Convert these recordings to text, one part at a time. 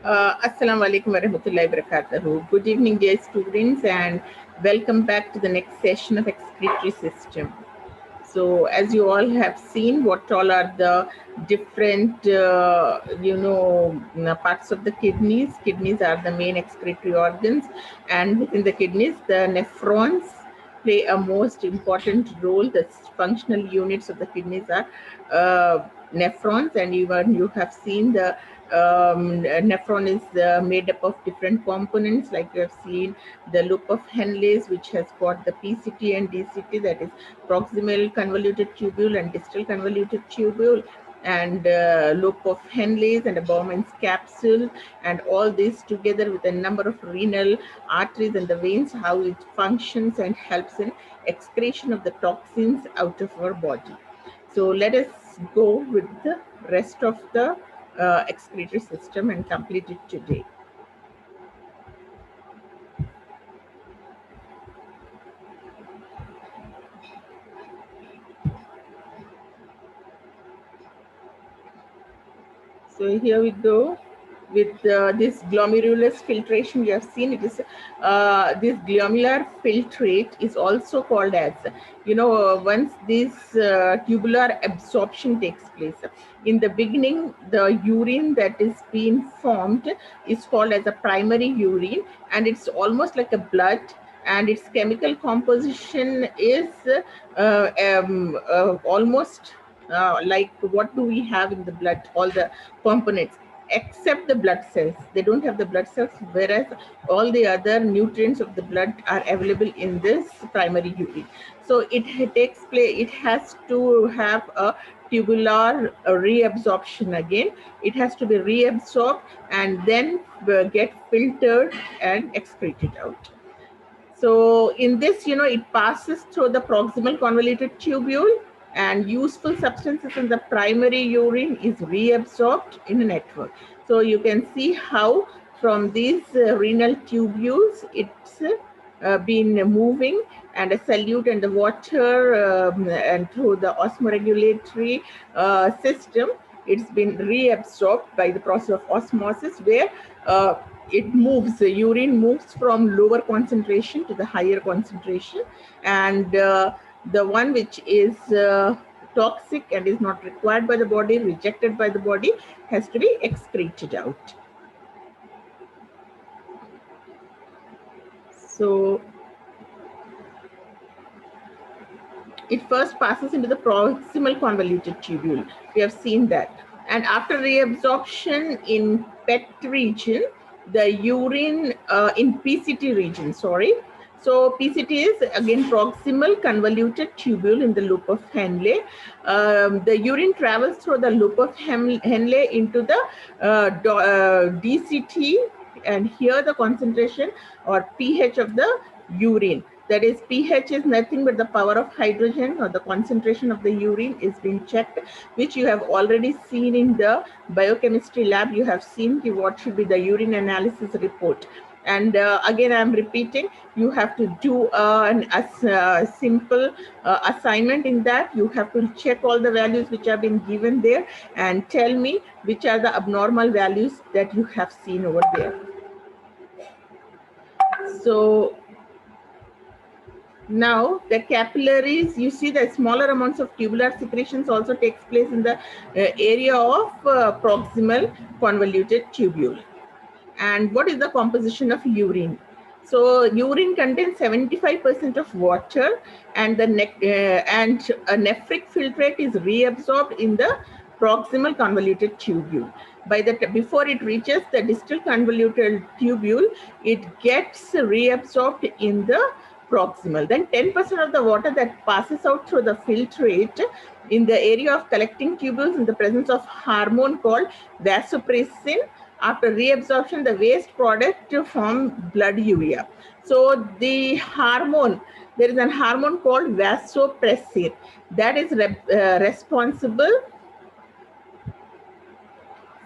Assalamu alaikum warahmatullahi wabarakatuh. Good evening, dear students, and welcome back to the next session of excretory system. So, as you all have seen, what all are the different, parts of the kidneys? Kidneys are the main excretory organs, and within the kidneys, the nephrons play a most important role. The functional units of the kidneys are nephrons, and even you have seen the nephron is made up of different components, like you have seen the loop of Henle's, which has got the PCT and DCT, that is proximal convoluted tubule and distal convoluted tubule, and loop of Henle's and a Bowman's capsule, and all this together with a number of renal arteries and the veins, how it functions and helps in excretion of the toxins out of our body. So let us go with the rest of the excretory system and complete it today. So here we go with this glomerulus filtration. You have seen it is this glomerular filtrate is also called as, once this tubular absorption takes place. In the beginning, the urine that is being formed is called as a primary urine, and it's almost like a blood, and its chemical composition is almost like what do we have in the blood, all the components except the blood cells. They don't have the blood cells, whereas all the other nutrients of the blood are available in this primary urine. So it takes place, it has to have a tubular reabsorption again. It has to be reabsorbed and then get filtered and excreted out. So in this, it passes through the proximal convoluted tubule, and useful substances in the primary urine is reabsorbed in a network. So you can see how from these renal tubules, it's been moving, and a solute and the water and through the osmoregulatory system, it's been reabsorbed by the process of osmosis, where it moves, the urine moves from lower concentration to the higher concentration, and the one which is toxic and is not required by the body, rejected by the body, has to be excreted out. So it first passes into the proximal convoluted tubule. We have seen that. And after reabsorption in PET region, the urine in PCT region, sorry. So PCT is again proximal convoluted tubule in the loop of Henle. The urine travels through the loop of Henle into the DCT, and here the concentration or pH of the urine, that is, pH is nothing but the power of hydrogen, or the concentration of the urine is being checked, which you have already seen in the biochemistry lab. You have seen what should be the urine analysis report. And again, I'm repeating, you have to do a simple assignment in that. You have to check all the values which have been given there and tell me which are the abnormal values that you have seen over there. So now the capillaries, you see the smaller amounts of tubular secretions also takes place in the area of proximal convoluted tubule. And what is the composition of urine? So urine contains 75% of water, and and a nephric filtrate is reabsorbed in the proximal convoluted tubule. Before it reaches the distal convoluted tubule, it gets reabsorbed in the proximal. Then 10% of the water that passes out through the filtrate in the area of collecting tubules in the presence of hormone called vasopressin. After reabsorption, the waste product to form blood urea. So the hormone, there is a hormone called vasopressin that is responsible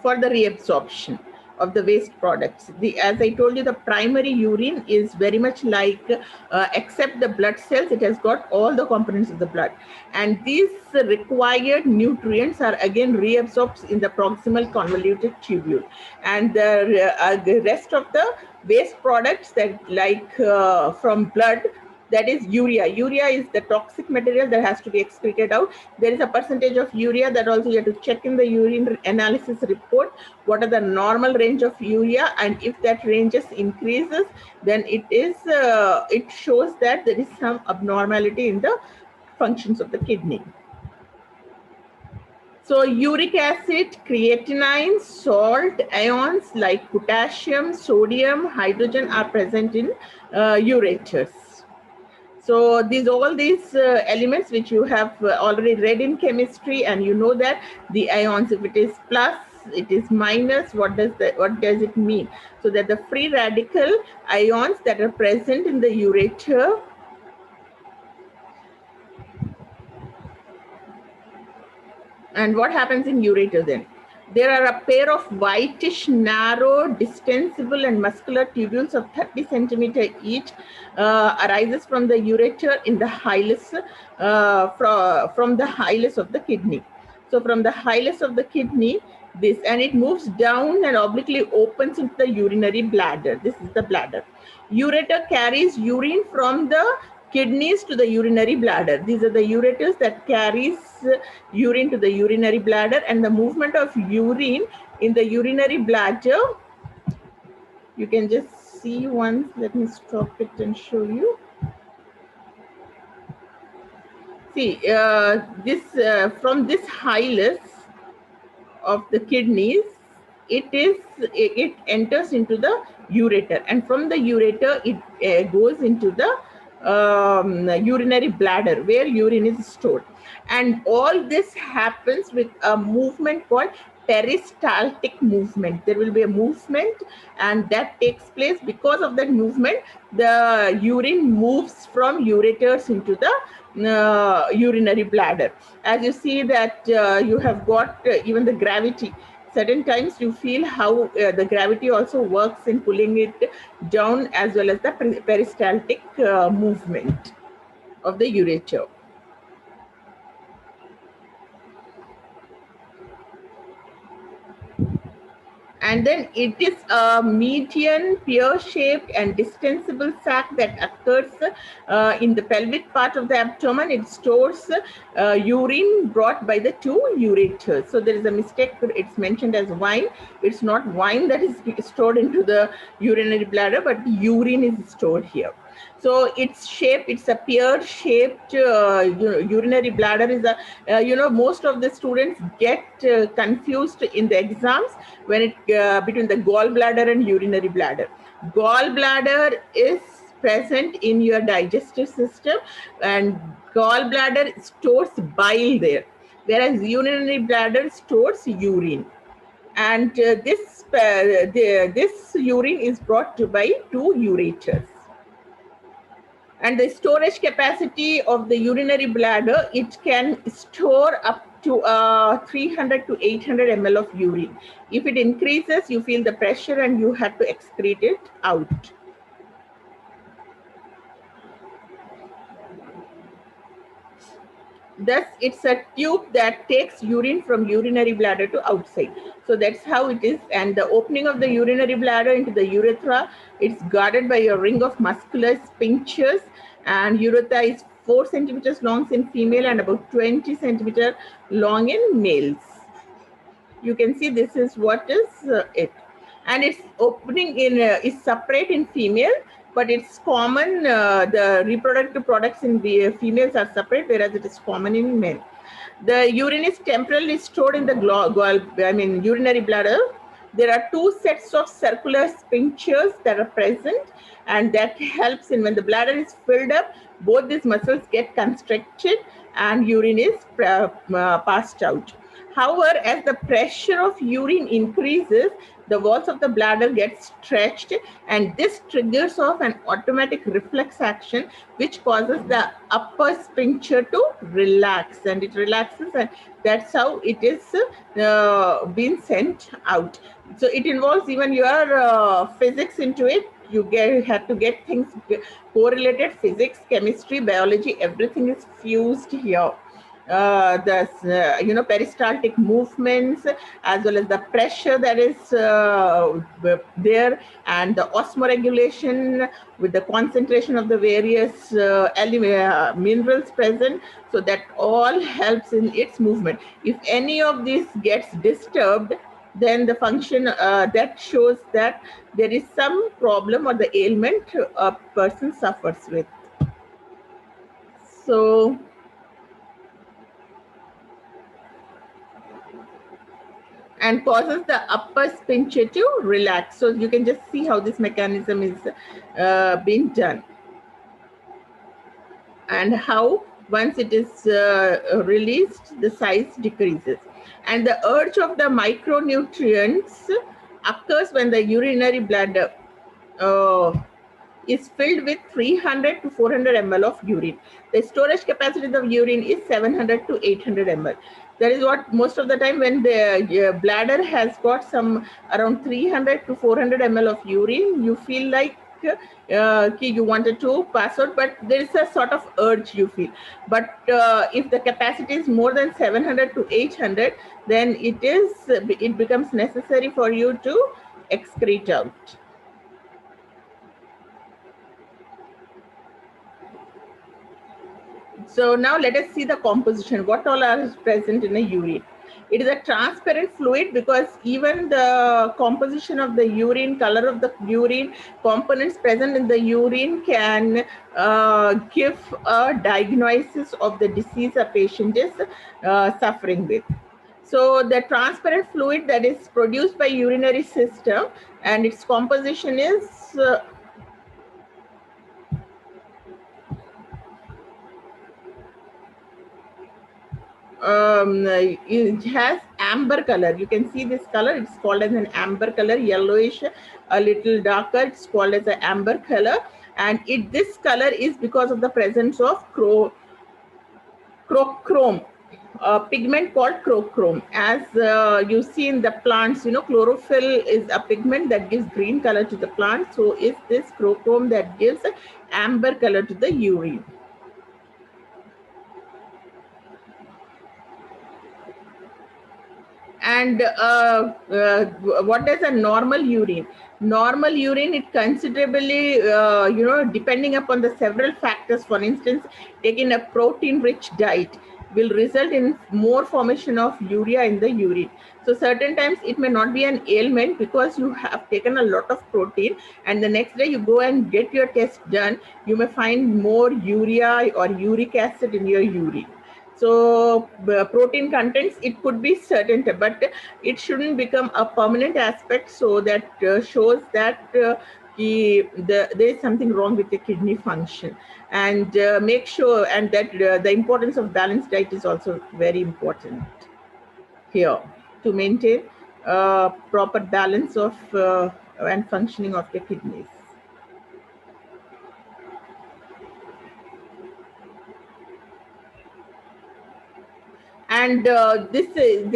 for the reabsorption of the waste products. As I told you, the primary urine is very much like, except the blood cells, it has got all the components of the blood. And these required nutrients are again reabsorbed in the proximal convoluted tubule. And the rest of the waste products that from blood, that is urea. Urea is the toxic material that has to be excreted out. There is a percentage of urea that also you have to check in the urine analysis report. What are the normal range of urea? And if that ranges increases, then it shows that there is some abnormality in the functions of the kidney. So uric acid, creatinine, salt, ions like potassium, sodium, hydrogen are present in ureters. So all these elements which you have already read in chemistry, and you know that the ions, if it is plus, it is minus, what does it mean? So that the free radical ions that are present in the ureter, and what happens in ureter then? There are a pair of whitish, narrow, distensible and muscular tubules of 30 centimeter each arises from the ureter in the hilus, from the hilus of the kidney. So from the hilus of the kidney, and it moves down and obliquely opens into the urinary bladder. This is the bladder. Ureter carries urine from the kidneys to the urinary bladder. These are the ureters that carries urine to the urinary bladder, and the movement of urine in the urinary bladder, you can just see once. Let me stop it and show you. See, from this hilus of the kidneys, it enters into the ureter, and from the ureter it goes into the urinary bladder where urine is stored. And all this happens with a movement called peristaltic movement. There will be a movement, and that takes place. Because of that movement, the urine moves from ureters into the urinary bladder. As you see that you have got even the gravity. Certain times you feel how the gravity also works in pulling it down, as well as the peristaltic movement of the ureter. And then it is a median, pear-shaped and distensible sac that occurs in the pelvic part of the abdomen. It stores urine brought by the two ureters. So there is a mistake. It's mentioned as wine. It's not wine that is stored into the urinary bladder, but urine is stored here. So its shape, it's a pear-shaped urinary bladder. Is a most of the students get confused in the exams when it between the gallbladder and urinary bladder. Gallbladder is present in your digestive system, and gallbladder stores bile there, whereas urinary bladder stores urine. And this urine is brought to by two ureters. And the storage capacity of the urinary bladder, it can store up to 300 to 800 ml of urine. If it increases, you feel the pressure and you have to excrete it out. Thus, it's a tube that takes urine from urinary bladder to outside. So that's how it is. And the opening of the urinary bladder into the urethra, it's guarded by a ring of muscular sphincters, and urethra is 4 centimeters long in female and about 20 centimeters long in males. You can see this is what is it. And its opening is separate in female, but it's common, the reproductive products in the females are separate, whereas it is common in men. The urine is temporarily stored in the urinary bladder. There are two sets of circular sphincters that are present, and that helps in when the bladder is filled up, both these muscles get constricted and urine is passed out. However, as the pressure of urine increases, the walls of the bladder get stretched, and this triggers off an automatic reflex action which causes the upper sphincter to relax, and it relaxes, and that's how it is being sent out. So it involves even your physics into it. You have to get things correlated: physics, chemistry, biology, everything is fused here. The peristaltic movements, as well as the pressure that is there, and the osmoregulation with the concentration of the various minerals present, so that all helps in its movement. If any of this gets disturbed, then the function that shows that there is some problem or the ailment a person suffers with. So and causes the upper sphincter to relax. So you can just see how this mechanism is being done, and how once it is released, the size decreases. And the urge of the micronutrients occurs when the urinary bladder uh, is filled with 300 to 400 ml of urine. The storage capacity of urine is 700 to 800 ml. That is what most of the time when the bladder has got some around 300 to 400 ml of urine, you feel like you wanted to pass out, but there is a sort of urge you feel. But if the capacity is more than 700 to 800, then it becomes necessary for you to excrete out. So now let us see the composition. What all are present in a urine? It is a transparent fluid because even the composition of the urine, color of the urine, components present in the urine can give a diagnosis of the disease a patient is suffering with. So the transparent fluid that is produced by urinary system, and its composition is it has amber color. You can see this color. It's called as an amber color, yellowish, a little darker. It's called as an amber color, and this color is because of the presence of chrome, a pigment called crochrome. As you see in the plants, chlorophyll is a pigment that gives green color to the plant. So is this crochrome that gives amber color to the urine. And what is a normal urine? Normal urine, it considerably, depending upon the several factors. For instance, taking a protein-rich diet will result in more formation of urea in the urine. So certain times it may not be an ailment because you have taken a lot of protein, and the next day you go and get your test done, you may find more urea or uric acid in your urine. So protein contents, it could be certain, but it shouldn't become a permanent aspect. So that shows that there is something wrong with the kidney function. And make sure, and that the importance of balanced diet is also very important here to maintain proper balance of and functioning of the kidneys. And this is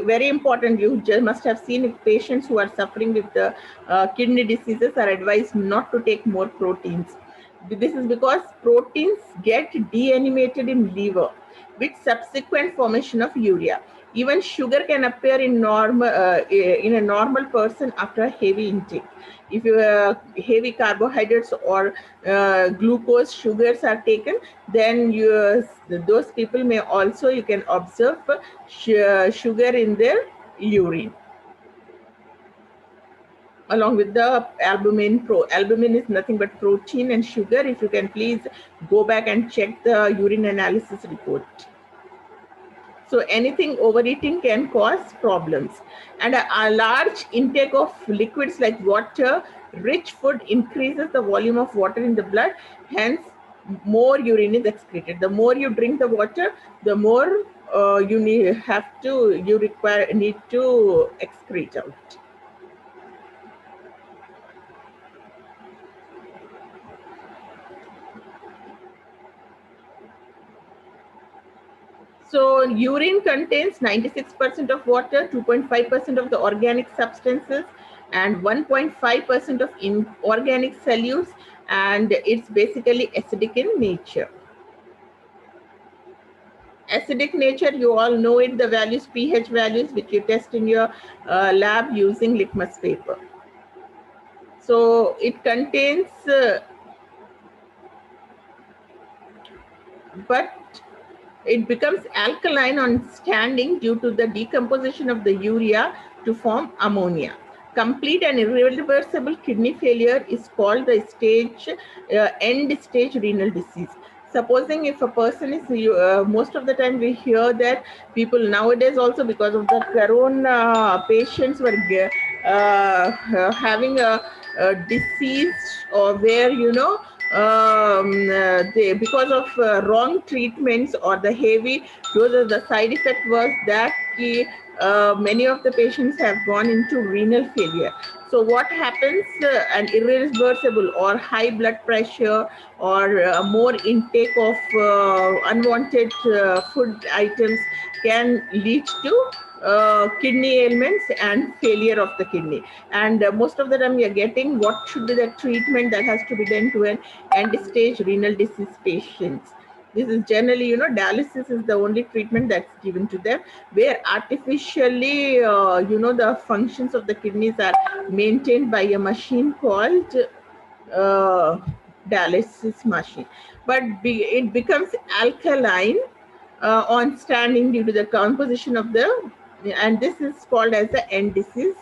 very important. You just must have seen if patients who are suffering with the kidney diseases are advised not to take more proteins. This is because proteins get deanimated in liver with subsequent formation of urea. Even sugar can appear in a normal person after a heavy intake. If heavy carbohydrates or glucose sugars are taken, then those people may also, you can observe sugar in their urine along with the albumin. Albumin is nothing but protein and sugar. If you can please go back and check the urine analysis report. So anything overeating can cause problems. And a large intake of liquids like water, rich food increases the volume of water in the blood. Hence, more urine is excreted. The more you drink the water, the more you need to excrete out. So urine contains 96% of water, 2.5% of the organic substances, and 1.5% of inorganic solutes, and it's basically acidic in nature. Acidic nature, you all know it, the values, pH values, which you test in your lab using litmus paper. So it contains, but it becomes alkaline on standing due to the decomposition of the urea to form ammonia. Complete and irreversible kidney failure is called the end stage renal disease. Supposing if a person is, most of the time we hear that people nowadays also, because of the corona, patients were having a disease, or where, because of wrong treatments or the heavy doses, the side effect was that many of the patients have gone into renal failure. So what happens, an irreversible or high blood pressure, or more intake of unwanted food items can lead to kidney ailments and failure of the kidney. And most of the time we are getting what should be the treatment that has to be done to an end stage renal disease patients. This is generally, dialysis is the only treatment that's given to them, where artificially, the functions of the kidneys are maintained by a machine called dialysis machine. But it becomes alkaline on standing due to the composition of the, and this is called as the end disease,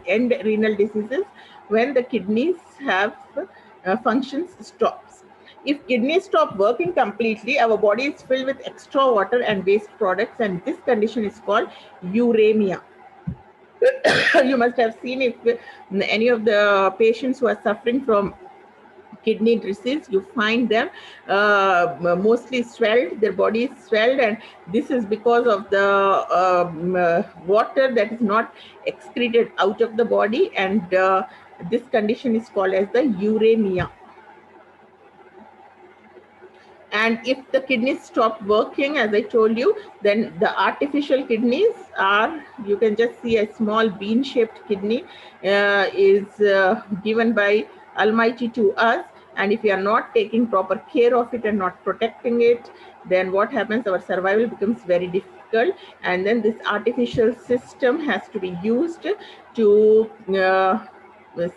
end renal diseases, when the kidneys have functions stops. If kidneys stop working completely, our body is filled with extra water and waste products, and this condition is called uremia. You must have seen, if any of the patients who are suffering from kidney disease, you find them mostly swelled, their body is swelled, and this is because of the water that is not excreted out of the body, and this condition is called as the uremia. And if the kidneys stop working, as I told you, then the artificial kidneys are, you can just see a small bean-shaped kidney is given by Almighty to us. And if we are not taking proper care of it and not protecting it, then what happens? Our survival becomes very difficult. And then this artificial system has to be used to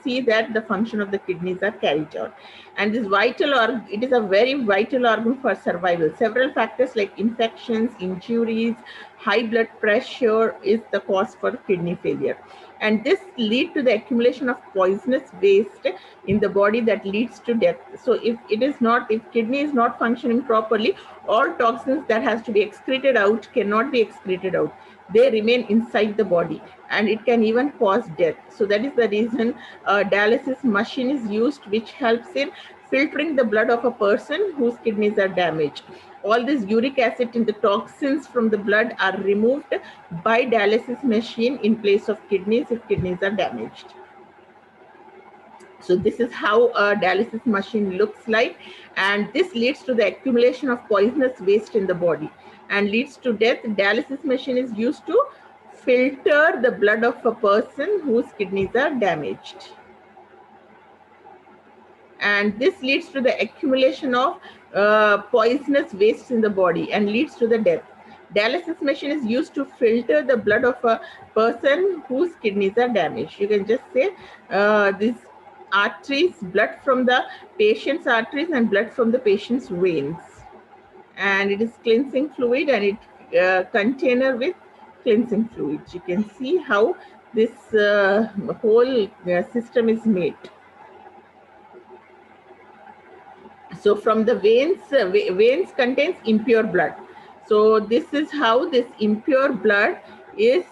see that the function of the kidneys are carried out. And this vital organ, it is a very vital organ for survival. Several factors like infections, injuries, high blood pressure is the cause for kidney failure. And this lead to the accumulation of poisonous waste in the body that leads to death. So if kidney is not functioning properly, all toxins that has to be excreted out cannot be excreted out. They remain inside the body, and it can even cause death. So that is the reason a dialysis machine is used, which helps in filtering the blood of a person whose kidneys are damaged. All this uric acid and the toxins from the blood are removed by dialysis machine in place of kidneys if kidneys are damaged. So this is how a dialysis machine looks like, and this leads to the accumulation of poisonous waste in the body and leads to death. Dialysis machine is used to filter the blood of a person whose kidneys are damaged. And this leads to the accumulation of poisonous waste in the body and leads to the death. Dialysis machine is used to filter the blood of a person whose kidneys are damaged. You can just say these arteries, blood from the patient's arteries and blood from the patient's veins. And it is cleansing fluid, and it container with cleansing fluid. You can see how this whole system is made. So from the veins, veins contains impure blood. So this is how this impure blood is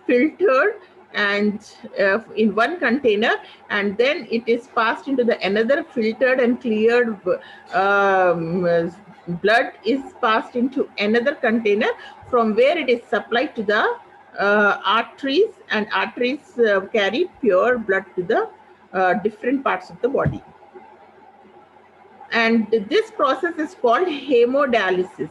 filtered and in one container, and then it is passed into the another filtered and cleared um, blood is passed into another container, from where it is supplied to the arteries, and arteries carry pure blood to the different parts of the body. And this process is called hemodialysis.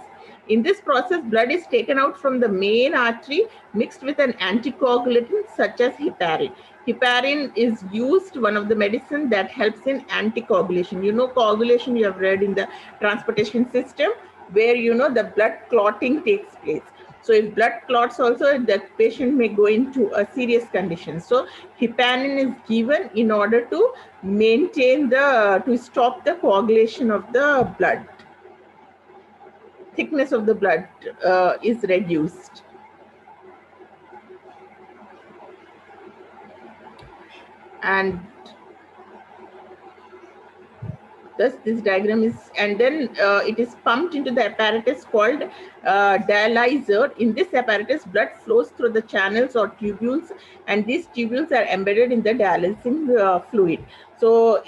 In this process, blood is taken out from the main artery mixed with an anticoagulant such as heparin. Heparin is used, one of the medicine that helps in anticoagulation. You know, coagulation you have read in the transportation system, where the blood clotting takes place. So if blood clots also, the patient may go into a serious condition. So heparin is given in order to maintain to stop the coagulation of the blood. Thickness of the blood is reduced. And thus this diagram is, and then it is pumped into the apparatus called dialyzer. In this apparatus, blood flows through the channels or tubules, and these tubules are embedded in the dialysing fluid. So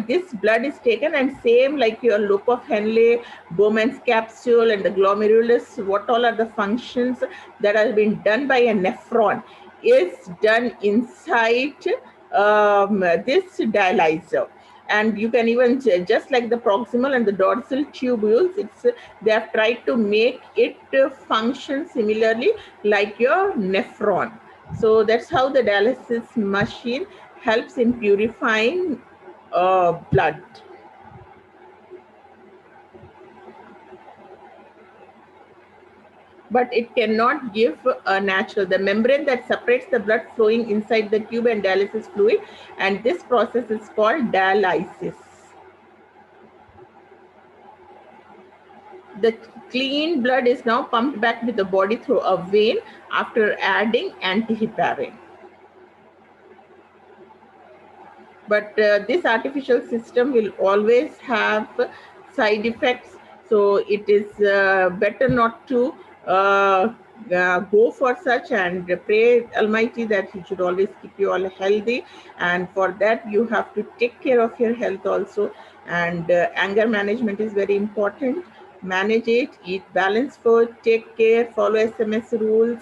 this blood is taken, and same like your loop of Henle, Bowman's capsule, and the glomerulus, what all are the functions that have been done by a nephron is done inside this dialyzer. And you can even, just like the proximal and the dorsal tubules, they have tried to make it function similarly like your nephron. So that's how the dialysis machine helps in purifying blood. But it cannot give a natural, the membrane that separates the blood flowing inside the tube and dialysis fluid, and this process is called dialysis. The clean blood is now pumped back to the body through a vein after adding antiheparin. But this artificial system will always have side effects, so it is better not to go for such, and pray Almighty that He should always keep you all healthy. And for that, you have to take care of your health also. And anger management is very important. Manage it, eat balanced food, take care, follow SMS rules,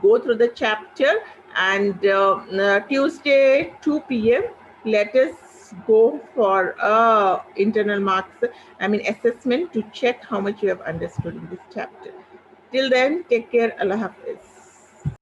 go through the chapter. And Tuesday 2 p.m. let us go for internal marks, assessment, to check how much you have understood in this chapter. Till then, take care. Allah Hafiz.